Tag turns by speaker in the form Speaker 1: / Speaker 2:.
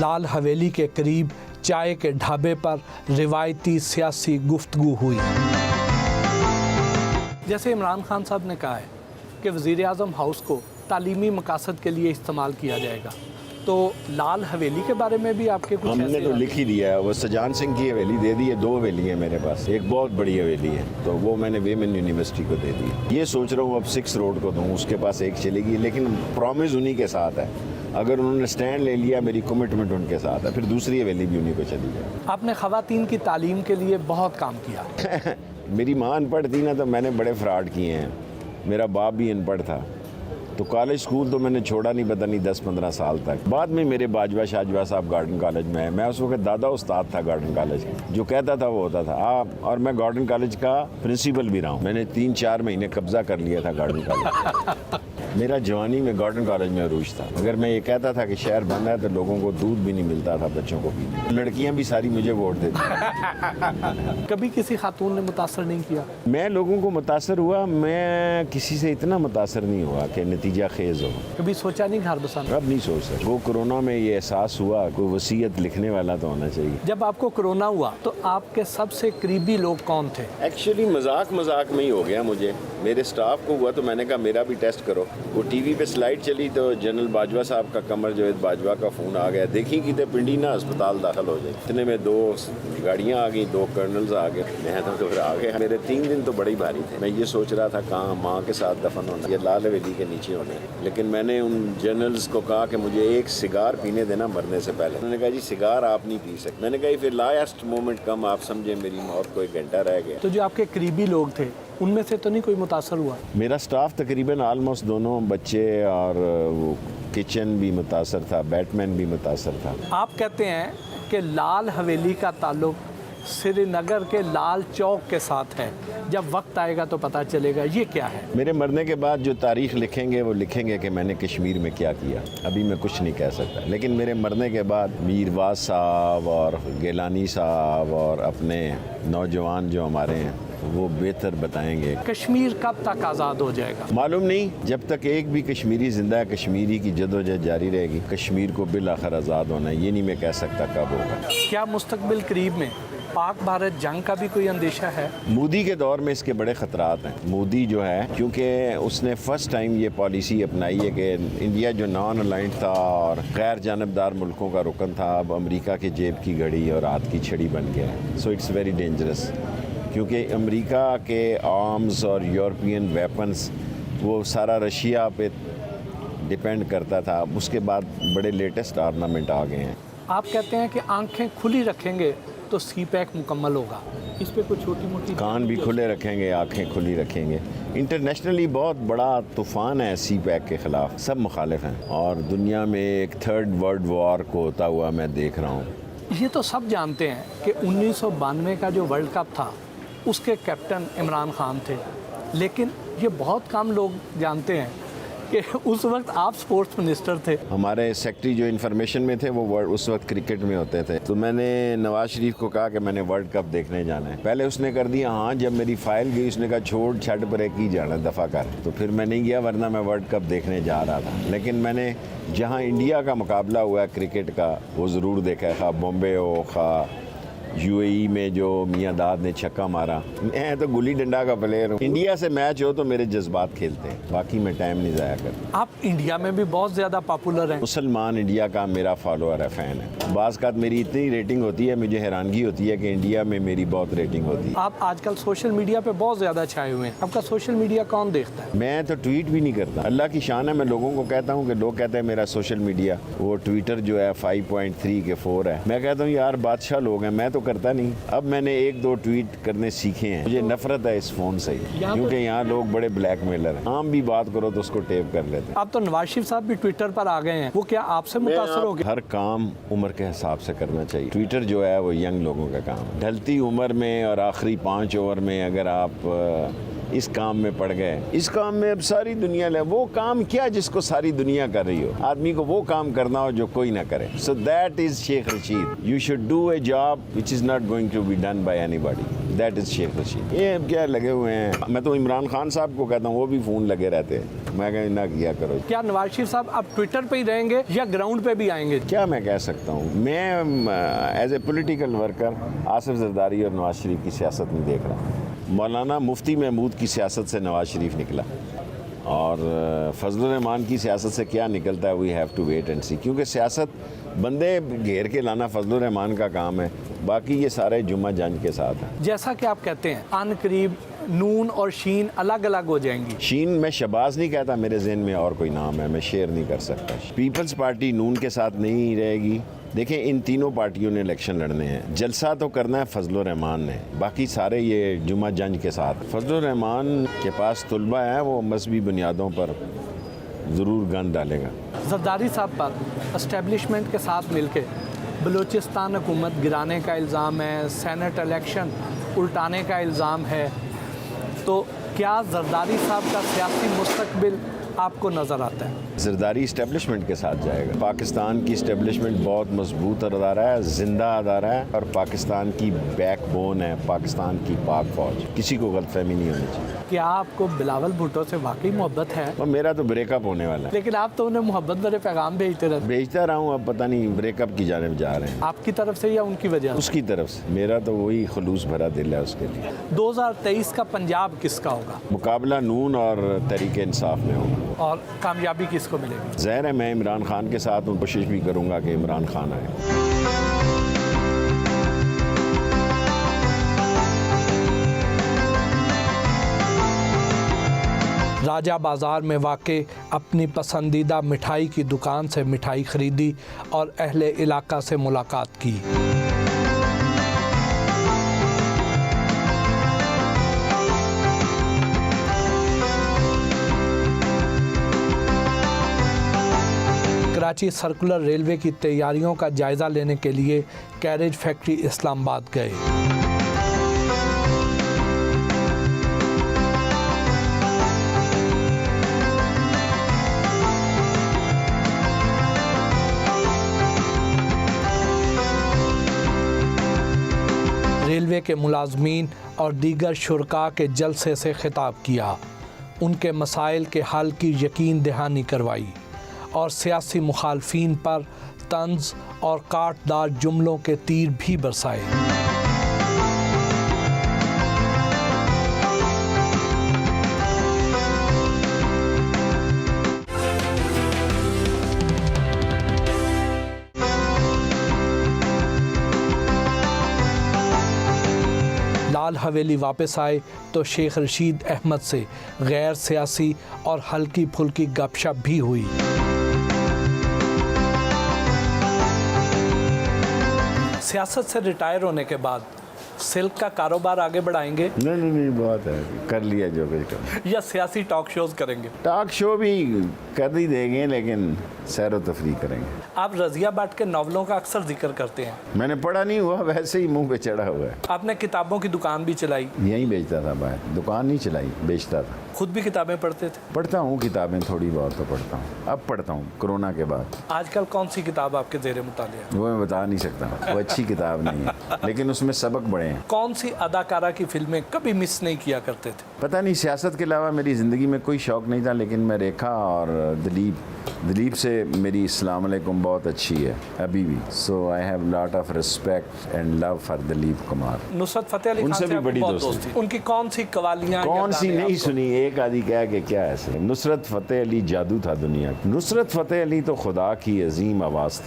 Speaker 1: लाल हवेली के करीब चाय के ढाबे पर रिवायती सियासी गुफ्तगू हुई। जैसे इमरान खान साहब ने कहा है कि वज़ीर आज़म हाउस को तालीमी मकासद के लिए इस्तेमाल किया जाएगा, तो लाल हवेली के बारे में भी आपके कुछ
Speaker 2: हमने तो लिख ही दिया है। वो सजान सिंह की हवेली दे दी है, 2 हवेली है मेरे पास, एक बहुत बड़ी हवेली है, तो वो मैंने वेमन यूनिवर्सिटी को दे दी। ये सोच रहा हूँ अब 6 रोड को दूँ, उसके पास एक चलेगी, लेकिन प्रॉमिस उन्हीं के साथ है। अगर उन्होंने स्टैंड ले लिया, मेरी कमिटमेंट उनके साथ है, फिर दूसरी हवेली भी उन्हीं को चली जाए।
Speaker 1: आपने ख़वातीन की तालीम के लिए बहुत काम किया।
Speaker 2: मेरी माँ अनपढ़ थी ना, तो मैंने बड़े फ्रॉड किए हैं। मेरा बाप भी अनपढ़ था, तो कॉलेज स्कूल तो मैंने छोड़ा नहीं, पता नहीं 10-15 साल तक। बाद में मेरे बाजवा शाजवा साहब गार्डन कॉलेज में है, मैं उस वक्त दादा उस्ताद था गार्डन कॉलेज का, जो कहता था वो होता था। और मैं गार्डन कॉलेज का प्रिंसिपल भी रहा हूँ। मैंने 3-4 महीने कब्जा कर लिया था गार्डन कॉलेज। मेरा जवानी में गार्डन कॉलेज में अरूज था। अगर मैं ये कहता था कि शहर बंद है, तो लोगों को दूध भी नहीं मिलता था बच्चों को पीने। लड़कियां भी सारी मुझे वोट देती।
Speaker 1: कभी किसी खातून ने मुतासर नहीं किया?
Speaker 2: मैं लोगों को मुतासर हुआ, मैं किसी से इतना मुतासर नहीं हुआ कि नतीजा खेज हो।
Speaker 1: कभी सोचा नहीं घर बसाना?
Speaker 2: अब नहीं सोच सकते। वो कोरोना में ये एहसास हुआ, कोई वसीयत लिखने वाला तो होना चाहिए।
Speaker 1: जब आपको कोरोना हुआ तो आपके सबसे करीबी लोग कौन थे?
Speaker 2: एक्चुअली मजाक में ही हो गया मुझे। मेरे स्टाफ को हुआ तो मैंने कहा मेरा भी टेस्ट करो। वो टीवी पे स्लाइड चली तो जनरल बाजवा साहब का, कमर जावेद बाजवा का फ़ोन आ गया, देखी कि पिंडी ना अस्पताल दाखिल हो जाए। इतने में 2 गाड़ियाँ आ गई, 2 कर्नल्स आ गए। मैं तो फिर आ गए। मेरे 3 दिन तो बड़े भारी थे। मैं ये सोच रहा था कहाँ माँ के साथ दफन होना, ये लाल हवेली के नीचे होना है। लेकिन मैंने उन जनरल्स को कहा कि मुझे एक सिगार पीने देना मरने से पहले। उन्होंने कहा जी सिगार आप नहीं पी सकते। मैंने कहा फिर लास्ट मोमेंट कम, आप समझे मेरी मौत को 1 घंटा रह गया।
Speaker 1: तो जो आपके करीबी लोग थे उनमें से तो नहीं कोई मुतासर हुआ?
Speaker 2: मेरा स्टाफ तकरीबन आलमोस्ट, दोनों बच्चे और वो किचन भी मुतासर था, बैटमैन भी मुतासर था।
Speaker 1: आप कहते हैं कि लाल हवेली का ताल्लुक श्रीनगर के लाल चौक के साथ है, जब वक्त आएगा तो पता चलेगा, ये क्या है?
Speaker 2: मेरे मरने के बाद जो तारीख लिखेंगे वो लिखेंगे कि मैंने कश्मीर में क्या किया। अभी मैं कुछ नहीं कह सकता, लेकिन मेरे मरने के बाद मीरवाज साहब और गिलानी साहब और अपने नौजवान जो हमारे हैं वो बेहतर बताएंगे।
Speaker 1: कश्मीर कब तक आज़ाद हो जाएगा?
Speaker 2: मालूम नहीं, जब तक एक भी कश्मीरी जिंदा है, कश्मीरी की जदोजहद जारी रहेगी। कश्मीर को बिल आखिर आज़ाद होना है, ये नहीं मैं कह सकता कब होगा।
Speaker 1: क्या मुस्तकबिल करीब में पाक भारत जंग का भी कोई अंदेशा है?
Speaker 2: मोदी के दौर में इसके बड़े ख़तरात हैं। मोदी जो है, क्योंकि उसने फर्स्ट टाइम ये पॉलिसी अपनाई है कि इंडिया जो नॉन अलाइंड था और गैर जानबदार मुल्कों का रुकन था, अब अमेरिका के जेब की घड़ी और हाथ की छड़ी बन गया है। सो इट्स वेरी डेंजरस, क्योंकि अमेरिका के आर्म्स और यूरोपियन वेपन्स वो सारा रशिया पे डिपेंड करता था। उसके बाद बड़े लेटेस्ट आर्मामेंट आ गए हैं।
Speaker 1: आप कहते हैं कि आंखें खुली रखेंगे तो सी पैक मुकम्मल होगा, इस पे कुछ छोटी मोटी?
Speaker 2: कान भी खुले रखेंगे, आंखें खुली रखेंगे। इंटरनेशनली बहुत बड़ा तूफ़ान है सी पैक के ख़िलाफ़, सब मुखालिफ हैं, और दुनिया में एक 3rd वर्ल्ड वॉर को होता हुआ मैं देख रहा हूँ।
Speaker 1: ये तो सब जानते हैं कि 1992 का जो वर्ल्ड कप था उसके कैप्टन इमरान खान थे, लेकिन ये बहुत कम लोग जानते हैं कि उस वक्त आप स्पोर्ट्स मिनिस्टर थे।
Speaker 2: हमारे सेक्रेटरी जो इन्फॉर्मेशन में थे वो उस वक्त क्रिकेट में होते थे, तो मैंने नवाज शरीफ को कहा कि मैंने वर्ल्ड कप देखने जाना है। पहले उसने कर दिया हाँ, जब मेरी फाइल गई उसने कहा छोड़ छड़ पर एक ही जाना, दफ़ा कर। तो फिर मैं नहीं गया, वरना मैं वर्ल्ड कप देखने जा रहा था। लेकिन मैंने जहाँ इंडिया का मुकाबला हुआ है क्रिकेट का, वो ज़रूर देखा है, खा बॉम्बे हो, खा यूएई में जो मियाँ दाद ने छक्का मारा। मैं तो गुल्ली डंडा का प्लेयर हूँ। इंडिया से मैच हो तो मेरे जज्बात खेलते हैं, बाकी मैं टाइम नहीं ज़ाया करता।
Speaker 1: आप इंडिया में भी बहुत ज़्यादा पॉपुलर हैं।
Speaker 2: मुसलमान इंडिया का मेरा फॉलोअर है, फ़ैन है। बाज़ का मेरी इतनी रेटिंग होती है, मुझे हैरानगी होती है कि इंडिया में मेरी बहुत रेटिंग होती है।
Speaker 1: आप आजकल सोशल मीडिया पे बहुत ज़्यादा छाए हुए हैं, आपका सोशल मीडिया कौन देखता है?
Speaker 2: मैं तो ट्वीट भी नहीं करता, अल्लाह की शान है। मैं लोगों को कहता हूँ कि लोग कहते हैं मेरा सोशल मीडिया, वो ट्विटर जो है 5.3 के 4 है। मैं कहता हूँ यार बादशाह लोग हैं, मैं तो करता नहीं। अब मैंने 1-2 ट्वीट करने सीखे हैं। मुझे नफरत है इस फ़ोन से, क्योंकि यहाँ लोग बड़े ब्लैकमेलर हैं। आम भी बात करो तो उसको टेप कर लेते हैं।
Speaker 1: अब तो नवाज शरीफ साहब भी ट्विटर पर आ गए हैं, वो क्या आपसे मुतासर हो गए?
Speaker 2: हर काम उम्र के हिसाब से करना चाहिए। ट्विटर जो है वो यंग लोगों का काम है। ढलती उम्र में और आखिरी 5 ओवर में अगर आप इस काम में पड़ गए, इस काम में अब सारी दुनिया ले, वो काम क्या जिसको सारी दुनिया कर रही हो, आदमी को वो काम करना हो जो कोई ना करे। So that is Sheikh Rashid. You should do a job which is not going to be done by anybody, that is Sheikh Rashid. ये अब क्या लगे हुए हैं, मैं तो इमरान खान साहब को कहता हूँ, वो भी फोन लगे रहते हैं, मैं कहूँ ना किया करो।
Speaker 1: क्या नवाज शरीफ साहब आप ट्विटर पे ही रहेंगे या ग्राउंड पे भी आएंगे?
Speaker 2: क्या मैं कह सकता हूँ, मैं as a political worker Asif Zardari और नवाज शरीफ की सियासत में देख रहा हूँ। मौलाना मुफ्ती महमूद की सियासत से नवाज शरीफ निकला, और फजलुर रहमान की सियासत से क्या निकलता है, we have to wait and see. क्योंकि सियासत बंदे घेर के लाना फजलुर रहमान का काम है, बाकी ये सारे जुम्मा जंज के साथ है।
Speaker 1: जैसा कि आप कहते हैं अन करीब नून और शीन अलग अलग हो जाएंगी।
Speaker 2: शीन मैं शहबाज नहीं कहता, मेरे जहन में और कोई नाम है, मैं शेयर नहीं कर सकता। पीपल्स पार्टी नून के साथ नहीं रहेगी। देखें, इन तीनों पार्टियों ने इलेक्शन लड़ने हैं, जलसा तो करना है फजलुर रहमान ने, बाकी सारे ये जुम्मा जंज के साथ। फजलुर रहमान के पास तुलबा है, वो मजहबी बुनियादों पर ज़रूर गंद डालेगा।
Speaker 1: जरदारी साहब पर एस्टेब्लिशमेंट के साथ मिलके बलूचिस्तान हुकूमत गिराने का इल्ज़ाम है, सेनेट इलेक्शन उल्टाने का इल्ज़ाम है, तो क्या जरदारी साहब का सियासी मुस्तकबिल आपको नज़र आता है?
Speaker 2: जरदारी इस्टेब्लिशमेंट के साथ जाएगा। पाकिस्तान की इस्टेब्लिशमेंट बहुत मजबूत अदारा है, जिंदा अदारा है, और पाकिस्तान की बैकबोन है, पाकिस्तान की पाक फौज। किसी को गलतफहमी नहीं होनी चाहिए।
Speaker 1: क्या आपको बिलावल भुट्टो से वाकई मोहब्बत है?
Speaker 2: और मेरा तो ब्रेकअप होने वाला है।
Speaker 1: लेकिन आप तो उन्हें मोहब्बत भरे पैगाम भेजते रहते।
Speaker 2: भेजता रहा हूँ, अब पता नहीं ब्रेकअप की जाने जा रहे हैं।
Speaker 1: आपकी तरफ से या उनकी वजह से?
Speaker 2: उसकी तरफ से। मेरा तो वही खलूस भरा दिल है उसके लिए।
Speaker 1: 2023 का पंजाब किसका होगा?
Speaker 2: मुकाबला नून और तहरीक इंसाफ में होगा।
Speaker 1: और कामयाबी किसको मिलेगी?
Speaker 2: ज़ाहिर है मैं इमरान खान के साथ हूँ, कोशिश भी करूँगा कि इमरान खान आए।
Speaker 1: राजा बाज़ार में वाक़े अपनी पसंदीदा मिठाई की दुकान से मिठाई खरीदी और अहले इलाका से मुलाकात की। कराची सर्कुलर रेलवे की तैयारियों का जायज़ा लेने के लिए कैरेज फैक्ट्री इस्लामाबाद गए। रेलवे के मुलाजमीन और दीगर शुरका के जलसे से खिताब किया, उनके मसाइल के हल की यकीन दहानी करवाई और सियासी मुखालफीन पर तंज और काटदार जुमलों के तीर भी बरसाए। लाल हवेली वापस आए तो शेख रशीद अहमद से गैर सियासी और हल्की फुल्की गपशप भी हुई। सियासत से रिटायर होने के बाद सिल्क का कारोबार आगे बढ़ाएंगे?
Speaker 2: नहीं, बहुत है, कर लिया जो कुछ कर।
Speaker 1: या सियासी टॉक शोज करेंगे?
Speaker 2: टॉक शो भी कर ही देंगे, लेकिन सैर व तफरीह करेंगे।
Speaker 1: आप रज़िया भट्ट के नावलों का अक्सर जिक्र करते हैं।
Speaker 2: मैंने पढ़ा नहीं हुआ, वैसे ही मुंह पे चढ़ा हुआ है।
Speaker 1: आपने किताबों की दुकान भी चलाई?
Speaker 2: यहीं बेचता था बाहर, दुकान नहीं चलाई, बेचता था।
Speaker 1: खुद भी किताबें पढ़ते थे?
Speaker 2: पढ़ता हूँ किताबें, थोड़ी बहुत तो पढ़ता हूँ, अब पढ़ता हूँ कोरोना के बाद।
Speaker 1: आजकल कौन सी किताब आपके ज़ेरे मुतालिया है?
Speaker 2: वो मैं बता नहीं सकता, वो अच्छी किताब नहीं है, लेकिन उसमें सबक बड़े हैं।
Speaker 1: कौन सी अदाकारा की फिल्में कभी मिस नहीं किया करते थे?
Speaker 2: पता नहीं, सियासत के अलावा मेरी ज़िंदगी में कोई शौक़ नहीं था, लेकिन मैं रेखा और दिलीप से मेरी अस्सलाम वालेकुम बहुत अच्छी है अभी भी। So I have lot of respect and love for Dilip Kumar.
Speaker 1: Nusrat Fateh Ali Khan
Speaker 2: उनसे भी
Speaker 1: आपकी
Speaker 2: बड़ी
Speaker 1: बहुत
Speaker 2: दोस्ती।
Speaker 1: उनकी कौन सी कवालियां,
Speaker 2: कौन सी नहीं सुनी, एक आदि कह के क्या ऐसे। नुसरत फतेह अली जादू था दुनिया। नुसरत फतेह अली तो खुदा की अजीम आवाज़